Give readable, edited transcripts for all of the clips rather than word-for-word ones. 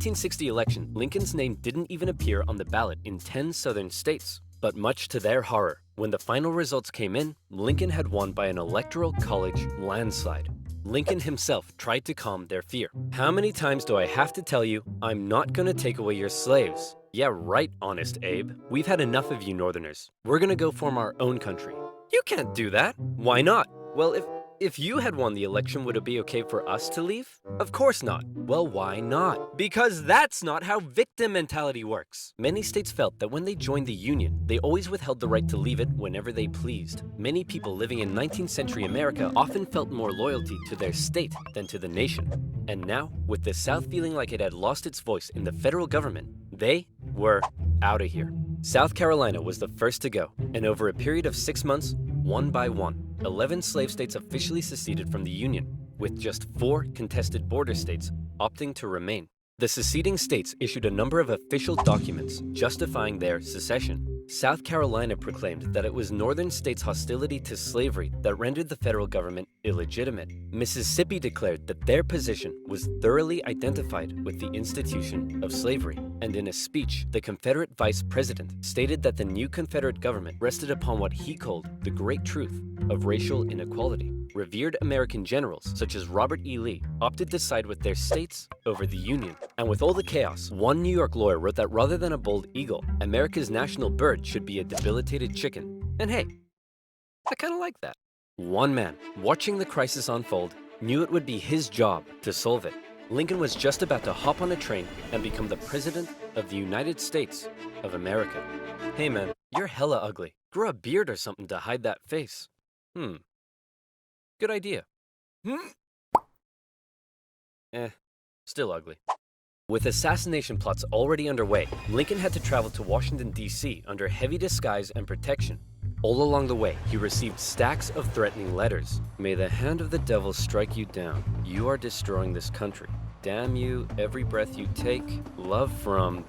1860 election, Lincoln's name didn't even appear on the ballot in 10 southern states. But much to their horror, when the final results came in, Lincoln had won by an electoral college landslide. Lincoln himself tried to calm their fear. How many times do I have to tell you, I'm not gonna take away your slaves? Yeah, right, Honest Abe. We've had enough of you Northerners. We're gonna go form our own country. You can't do that. Why not? Well, if you had won the election, would it be okay for us to leave? Of course not. Well, why not? Because that's not how victim mentality works. Many states felt that when they joined the Union, they always withheld the right to leave it whenever they pleased. Many people living in 19th century America often felt more loyalty to their state than to the nation. And now, with the South feeling like it had lost its voice in the federal government, they were out of here. South Carolina was the first to go, and over a period of 6 months, one by one, 11 slave states officially seceded from the Union, with just 4 contested border states opting to remain. The seceding states issued a number of official documents justifying their secession. South Carolina proclaimed that it was northern states' hostility to slavery that rendered the federal government illegitimate. Mississippi declared that their position was thoroughly identified with the institution of slavery. And in a speech, the Confederate vice president stated that the new Confederate government rested upon what he called the great truth of racial inequality. Revered American generals, such as Robert E. Lee, opted to side with their states over the Union. And with all the chaos, one New York lawyer wrote that rather than a bald eagle, America's national bird should be a debilitated chicken. And hey, I kind of like that. One man, watching the crisis unfold, knew it would be his job to solve it. Lincoln was just about to hop on a train and become the President of the United States of America. Hey man, you're hella ugly. Grow a beard or something to hide that face. Good idea. Still ugly. With assassination plots already underway, Lincoln had to travel to Washington, D.C. under heavy disguise and protection. All along the way, he received stacks of threatening letters. May the hand of the devil strike you down. You are destroying this country. Damn you, every breath you take. Love from...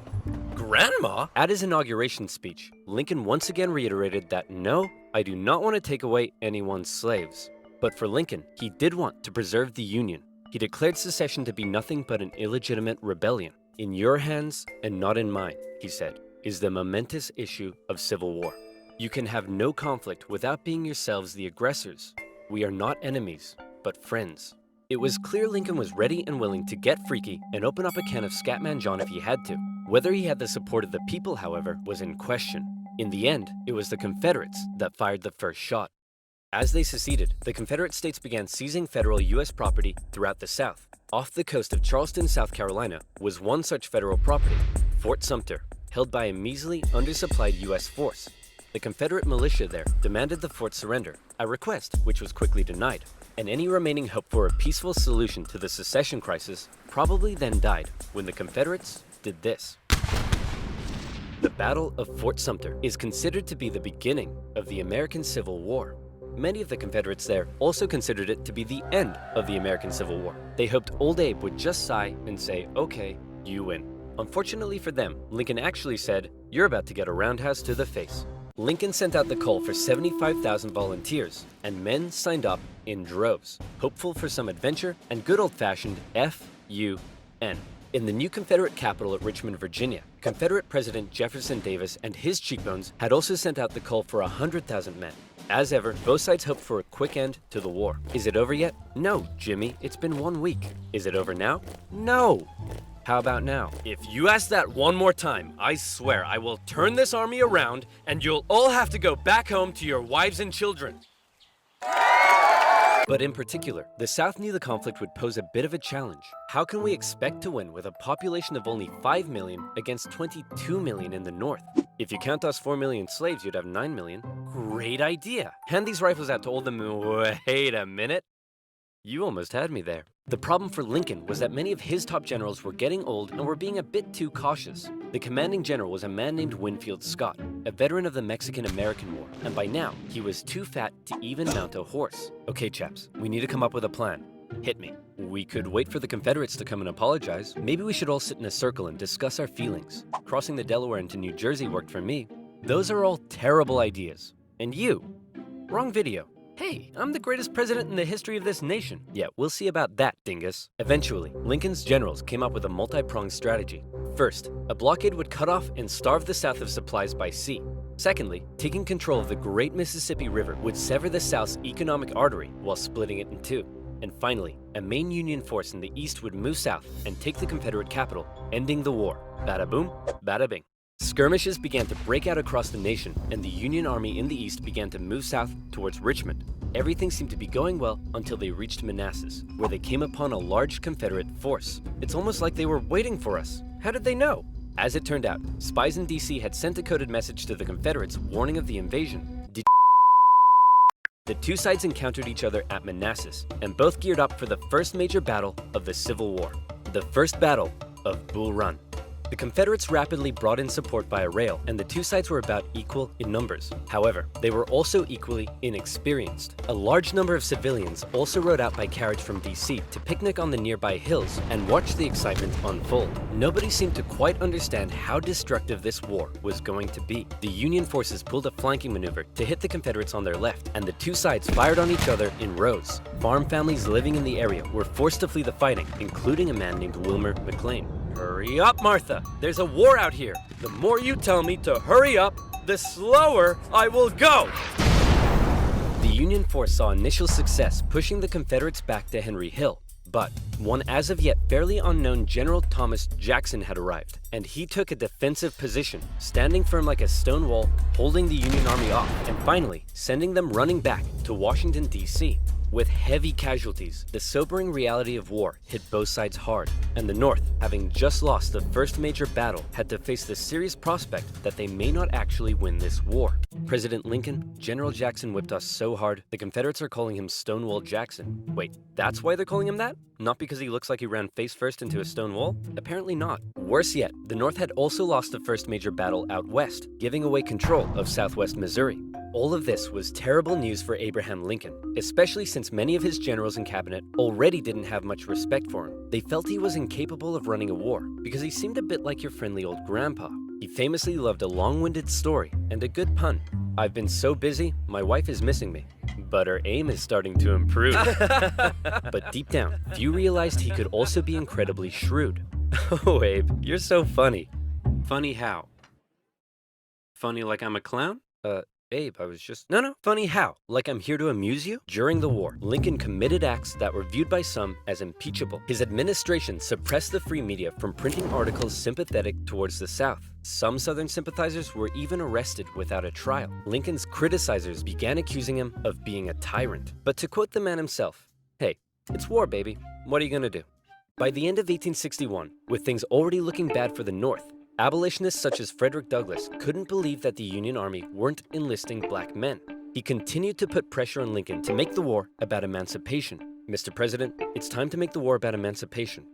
Grandma? At his inauguration speech, Lincoln once again reiterated that no, I do not want to take away anyone's slaves. But for Lincoln, he did want to preserve the Union. He declared secession to be nothing but an illegitimate rebellion. In your hands, and not in mine, he said, is the momentous issue of civil war. You can have no conflict without being yourselves the aggressors. We are not enemies, but friends. It was clear Lincoln was ready and willing to get freaky and open up a can of Scatman John if he had to. Whether he had the support of the people, however, was in question. In the end, it was the Confederates that fired the first shot. As they seceded, the Confederate states began seizing federal U.S. property throughout the South. Off the coast of Charleston, South Carolina, was one such federal property, Fort Sumter, held by a measly, undersupplied U.S. force. The Confederate militia there demanded the fort surrender, a request which was quickly denied, and any remaining hope for a peaceful solution to the secession crisis probably then died when the Confederates did this. The Battle of Fort Sumter is considered to be the beginning of the American Civil War. Many of the Confederates there also considered it to be the end of the American Civil War. They hoped Old Abe would just sigh and say, okay, you win. Unfortunately for them, Lincoln actually said, you're about to get a roundhouse to the face. Lincoln sent out the call for 75,000 volunteers, and men signed up in droves, hopeful for some adventure and good old-fashioned F-U-N. In the new Confederate capital at Richmond, Virginia, Confederate President Jefferson Davis and his cheekbones had also sent out the call for 100,000 men. As ever, both sides hoped for a quick end to the war. Is it over yet? No, Jimmy, it's been 1 week. Is it over now? No. How about now? If you ask that one more time, I swear I will turn this army around and you'll all have to go back home to your wives and children. But in particular, the South knew the conflict would pose a bit of a challenge. How can we expect to win with a population of only 5 million against 22 million in the North? If you count us 4 million slaves, you'd have 9 million. Great idea. Hand these rifles out to all the Wait a minute. You almost had me there. The problem for Lincoln was that many of his top generals were getting old and were being a bit too cautious. The commanding general was a man named Winfield Scott, a veteran of the Mexican-American War, and by now, he was too fat to even mount a horse. Okay, chaps, we need to come up with a plan. Hit me. We could wait for the Confederates to come and apologize. Maybe we should all sit in a circle and discuss our feelings. Crossing the Delaware into New Jersey worked for me. Those are all terrible ideas. And you? Wrong video. Hey, I'm the greatest president in the history of this nation. Yeah, we'll see about that, dingus. Eventually, Lincoln's generals came up with a multi-pronged strategy. First, a blockade would cut off and starve the South of supplies by sea. Secondly, taking control of the Great Mississippi River would sever the South's economic artery while splitting it in two. And finally, a main Union force in the East would move south and take the Confederate capital, ending the war. Bada boom, bada bing. Skirmishes began to break out across the nation, and the Union Army in the East began to move south towards Richmond. Everything seemed to be going well until they reached Manassas, where they came upon a large Confederate force. It's almost like they were waiting for us. How did they know? As it turned out, spies in DC had sent a coded message to the Confederates warning of the invasion. The two sides encountered each other at Manassas, and both geared up for the first major battle of the Civil War, the First Battle of Bull Run. The Confederates rapidly brought in support via rail, and the two sides were about equal in numbers. However, they were also equally inexperienced. A large number of civilians also rode out by carriage from DC to picnic on the nearby hills and watch the excitement unfold. Nobody seemed to quite understand how destructive this war was going to be. The Union forces pulled a flanking maneuver to hit the Confederates on their left, and the two sides fired on each other in rows. Farm families living in the area were forced to flee the fighting, including a man named Wilmer McLean. Hurry up, Martha! There's a war out here! The more you tell me to hurry up, the slower I will go! The Union force saw initial success pushing the Confederates back to Henry Hill, but one as of yet fairly unknown General Thomas Jackson had arrived, and he took a defensive position, standing firm like a stone wall, holding the Union Army off, and finally sending them running back to Washington, D.C. With heavy casualties, the sobering reality of war hit both sides hard, and the North, having just lost the first major battle, had to face the serious prospect that they may not actually win this war. President Lincoln, General Jackson whipped us so hard, the Confederates are calling him Stonewall Jackson. Wait, that's why they're calling him that? Not because he looks like he ran face first into a stone wall? Apparently not. Worse yet, the North had also lost the first major battle out west, giving away control of southwest Missouri. All of this was terrible news for Abraham Lincoln, especially since many of his generals and cabinet already didn't have much respect for him. They felt he was incapable of running a war because he seemed a bit like your friendly old grandpa. He famously loved a long-winded story and a good pun. I've been so busy, my wife is missing me. But her aim is starting to improve. But deep down, few realized he could also be incredibly shrewd. Oh, Abe, you're so funny. Funny how? Funny like I'm a clown? Abe, I was just... No, funny how? Like I'm here to amuse you? During the war, Lincoln committed acts that were viewed by some as impeachable. His administration suppressed the free media from printing articles sympathetic towards the South. Some Southern sympathizers were even arrested without a trial. Lincoln's criticizers began accusing him of being a tyrant. But to quote the man himself, "Hey, it's war, baby. What are you gonna do?" By the end of 1861, with things already looking bad for the North, abolitionists such as Frederick Douglass couldn't believe that the Union Army weren't enlisting black men. He continued to put pressure on Lincoln to make the war about emancipation. "Mr. President, it's time to make the war about emancipation."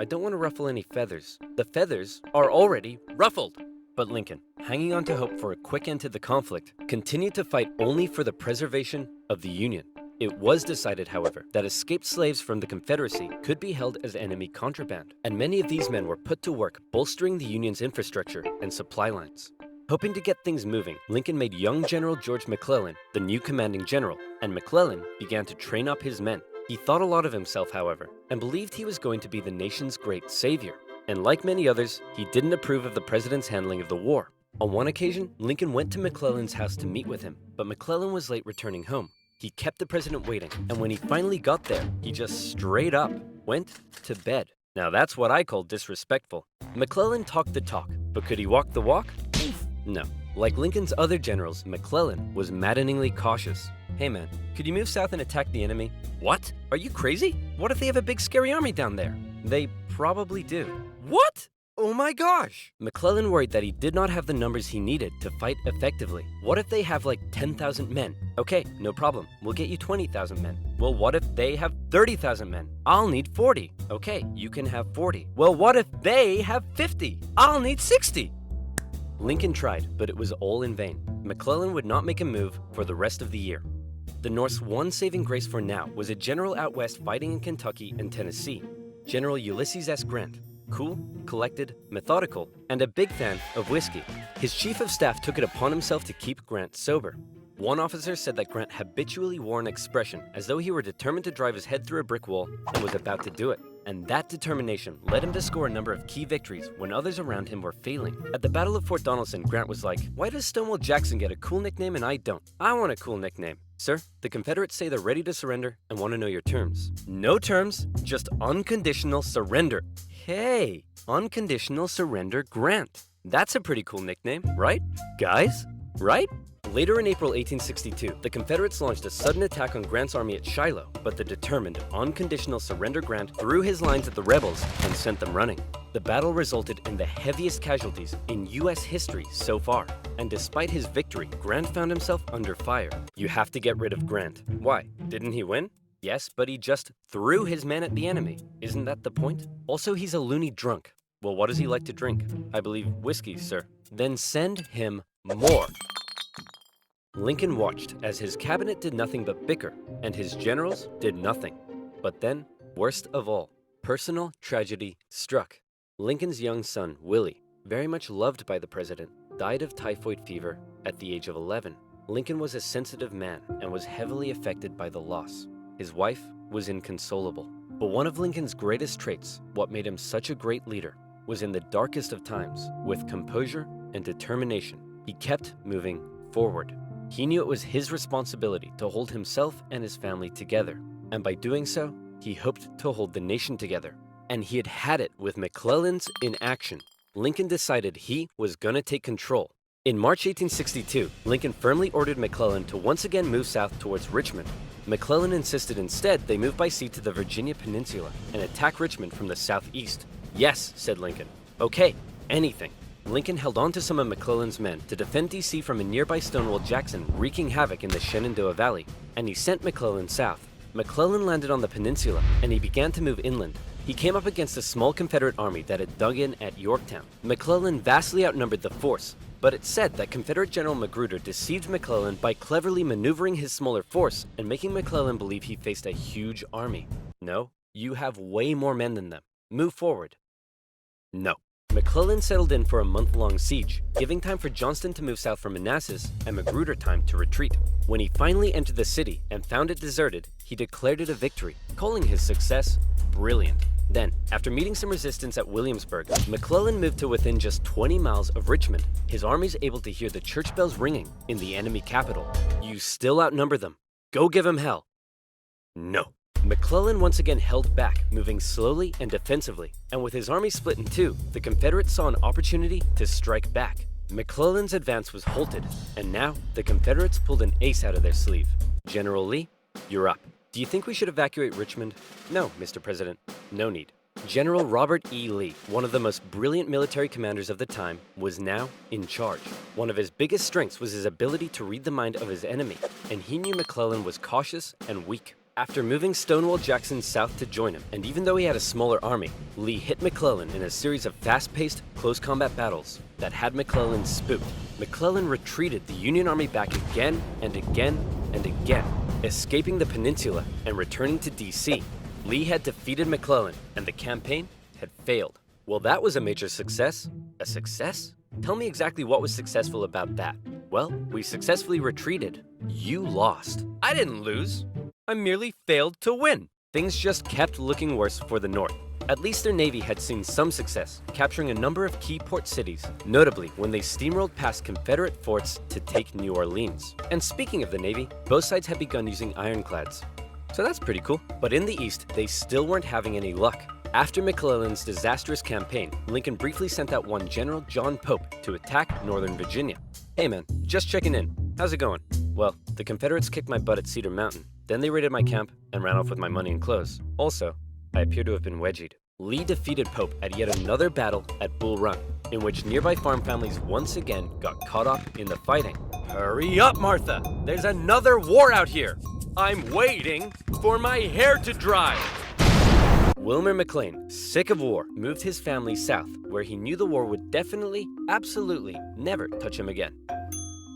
I don't want to ruffle any feathers. The feathers are already ruffled. But Lincoln, hanging on to hope for a quick end to the conflict, continued to fight only for the preservation of the Union. It was decided, however, that escaped slaves from the Confederacy could be held as enemy contraband, and many of these men were put to work bolstering the Union's infrastructure and supply lines. Hoping to get things moving, Lincoln made young General George McClellan the new commanding general, and McClellan began to train up his men. He thought a lot of himself, however, and believed he was going to be the nation's great savior. And like many others, he didn't approve of the president's handling of the war. On one occasion, Lincoln went to McClellan's house to meet with him, but McClellan was late returning home. He kept the president waiting, and when he finally got there, he just straight up went to bed. Now that's what I call disrespectful. McClellan talked the talk, but could he walk the walk? No. Like Lincoln's other generals, McClellan was maddeningly cautious. "Hey man, could you move south and attack the enemy?" "What? Are you crazy? What if they have a big scary army down there?" "They probably do." "What? Oh my gosh!" McClellan worried that he did not have the numbers he needed to fight effectively. "What if they have like 10,000 men?" "Okay, no problem. We'll get you 20,000 men." "Well, what if they have 30,000 men?" "I'll need 40." "Okay, you can have 40." "Well, what if they have 50?" "I'll need 60." Lincoln tried, but it was all in vain. McClellan would not make a move for the rest of the year. The North's one saving grace for now was a general out west fighting in Kentucky and Tennessee, General Ulysses S. Grant. Cool, collected, methodical, and a big fan of whiskey. His chief of staff took it upon himself to keep Grant sober. One officer said that Grant habitually wore an expression as though he were determined to drive his head through a brick wall and was about to do it. And that determination led him to score a number of key victories when others around him were failing. At the Battle of Fort Donelson, Grant was like, "Why does Stonewall Jackson get a cool nickname and I don't? I want a cool nickname." "Sir, the Confederates say they're ready to surrender and want to know your terms." "No terms, just unconditional surrender." Hey, unconditional surrender Grant. That's a pretty cool nickname, right? Guys? Right? Later in April 1862, the Confederates launched a sudden attack on Grant's army at Shiloh, but the determined, unconditional surrender Grant threw his lines at the rebels and sent them running. The battle resulted in the heaviest casualties in U.S. history so far, and despite his victory, Grant found himself under fire. You have to get rid of Grant. Why? Didn't he win? Yes, but he just threw his men at the enemy. Isn't that the point? Also, he's a loony drunk. Well, what does he like to drink? I believe whiskey, sir. Then send him more. Lincoln watched as his cabinet did nothing but bicker, and his generals did nothing. But then, worst of all, personal tragedy struck. Lincoln's young son, Willie, very much loved by the president, died of typhoid fever at the age of 11. Lincoln was a sensitive man and was heavily affected by the loss. His wife was inconsolable. But one of Lincoln's greatest traits, what made him such a great leader, was in the darkest of times, with composure and determination, he kept moving forward. He knew it was his responsibility to hold himself and his family together, and by doing so, he hoped to hold the nation together. And he had it with McClellan's inaction. Lincoln decided he was gonna take control. In March 1862, Lincoln firmly ordered McClellan to once again move south towards Richmond. McClellan insisted instead they move by sea to the Virginia Peninsula and attack Richmond from the southeast. "Yes," said Lincoln. "Okay, anything." Lincoln held on to some of McClellan's men to defend D.C. from a nearby Stonewall Jackson wreaking havoc in the Shenandoah Valley, and he sent McClellan south. McClellan landed on the peninsula, and he began to move inland. He came up against a small Confederate army that had dug in at Yorktown. McClellan vastly outnumbered the force, but it's said that Confederate General Magruder deceived McClellan by cleverly maneuvering his smaller force and making McClellan believe he faced a huge army. "No, you have way more men than them. Move forward." No. McClellan settled in for a month-long siege, giving time for Johnston to move south from Manassas and Magruder time to retreat. When he finally entered the city and found it deserted, he declared it a victory, calling his success brilliant. Then, after meeting some resistance at Williamsburg, McClellan moved to within just 20 miles of Richmond. His army's able to hear the church bells ringing in the enemy capital. You still outnumber them. Go give them hell. No. McClellan once again held back, moving slowly and defensively, and with his army split in two, the Confederates saw an opportunity to strike back. McClellan's advance was halted, and now the Confederates pulled an ace out of their sleeve. "General Lee, you're up. Do you think we should evacuate Richmond?" "No, Mr. President, no need." General Robert E. Lee, one of the most brilliant military commanders of the time, was now in charge. One of his biggest strengths was his ability to read the mind of his enemy, and he knew McClellan was cautious and weak. After moving Stonewall Jackson south to join him, and even though he had a smaller army, Lee hit McClellan in a series of fast-paced, close combat battles that had McClellan spooked. McClellan retreated the Union Army back again and again and again, escaping the peninsula and returning to D.C. Lee had defeated McClellan, and the campaign had failed. Well, that was a major success. A success? Tell me exactly what was successful about that. Well, we successfully retreated. You lost. I didn't lose. I merely failed to win. Things just kept looking worse for the North. At least their Navy had seen some success, capturing a number of key port cities, notably when they steamrolled past Confederate forts to take New Orleans. And speaking of the Navy, both sides had begun using ironclads. So that's pretty cool. But in the East, they still weren't having any luck. After McClellan's disastrous campaign, Lincoln briefly sent out one General John Pope to attack Northern Virginia. "Hey man, just checking in. How's it going?" "Well, the Confederates kicked my butt at Cedar Mountain. Then they raided my camp and ran off with my money and clothes. Also, I appear to have been wedgied." Lee defeated Pope at yet another battle at Bull Run, in which nearby farm families once again got caught up in the fighting. "Hurry up, Martha! There's another war out here! I'm waiting for my hair to dry!" Wilmer McLean, sick of war, moved his family south, where he knew the war would definitely, absolutely, never touch him again.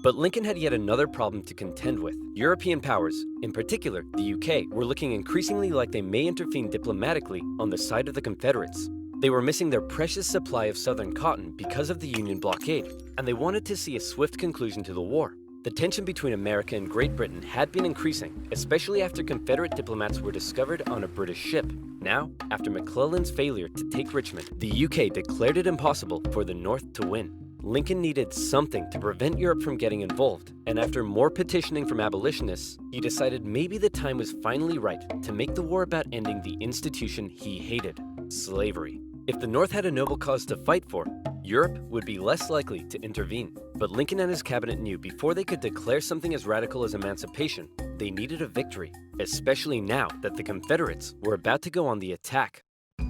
But Lincoln had yet another problem to contend with. European powers, in particular the UK, were looking increasingly like they may intervene diplomatically on the side of the Confederates. They were missing their precious supply of southern cotton because of the Union blockade, and they wanted to see a swift conclusion to the war. The tension between America and Great Britain had been increasing, especially after Confederate diplomats were discovered on a British ship. Now, after McClellan's failure to take Richmond, the UK declared it impossible for the North to win. Lincoln needed something to prevent Europe from getting involved, and after more petitioning from abolitionists, he decided maybe the time was finally right to make the war about ending the institution he hated: slavery. If the North had a noble cause to fight for, Europe would be less likely to intervene. But Lincoln and his cabinet knew before they could declare something as radical as emancipation, they needed a victory, especially now that the Confederates were about to go on the attack.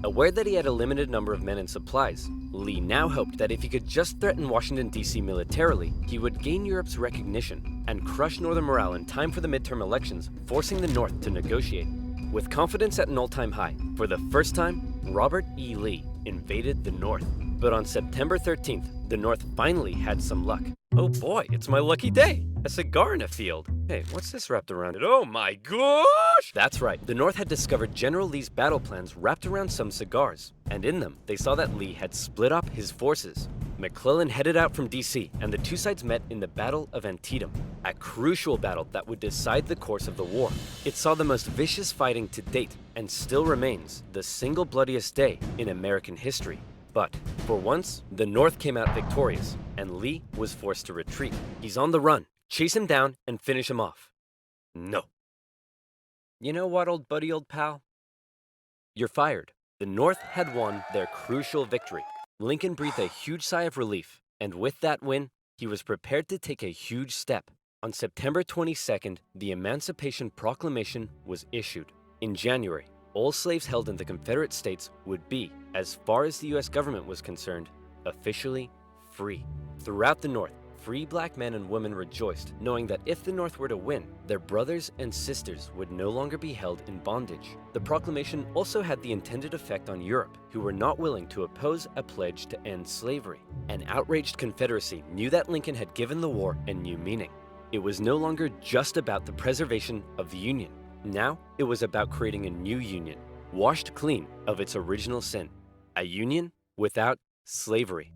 Aware that he had a limited number of men and supplies, Lee now hoped that if he could just threaten Washington, D.C. militarily, he would gain Europe's recognition and crush Northern morale in time for the midterm elections, forcing the North to negotiate. With confidence at an all-time high, for the first time, Robert E. Lee invaded the North. But on September 13th, the North finally had some luck. Oh boy, it's my lucky day! A cigar in a field. Hey, what's this wrapped around it? Oh my gosh! That's right, the North had discovered General Lee's battle plans wrapped around some cigars. And in them, they saw that Lee had split up his forces. McClellan headed out from D.C., and the two sides met in the Battle of Antietam, a crucial battle that would decide the course of the war. It saw the most vicious fighting to date, and still remains the single bloodiest day in American history. But, for once, the North came out victorious, and Lee was forced to retreat. He's on the run. Chase him down and finish him off. No. You know what, old buddy, old pal? You're fired. The North had won their crucial victory. Lincoln breathed a huge sigh of relief, and with that win, he was prepared to take a huge step. On September 22nd, the Emancipation Proclamation was issued. In January, all slaves held in the Confederate States would be, as far as the U.S. government was concerned, officially free. Throughout the North, free black men and women rejoiced, knowing that if the North were to win, their brothers and sisters would no longer be held in bondage. The proclamation also had the intended effect on Europe, who were not willing to oppose a pledge to end slavery. An outraged Confederacy knew that Lincoln had given the war a new meaning. It was no longer just about the preservation of the Union. Now, it was about creating a new Union, washed clean of its original sin, a Union without slavery.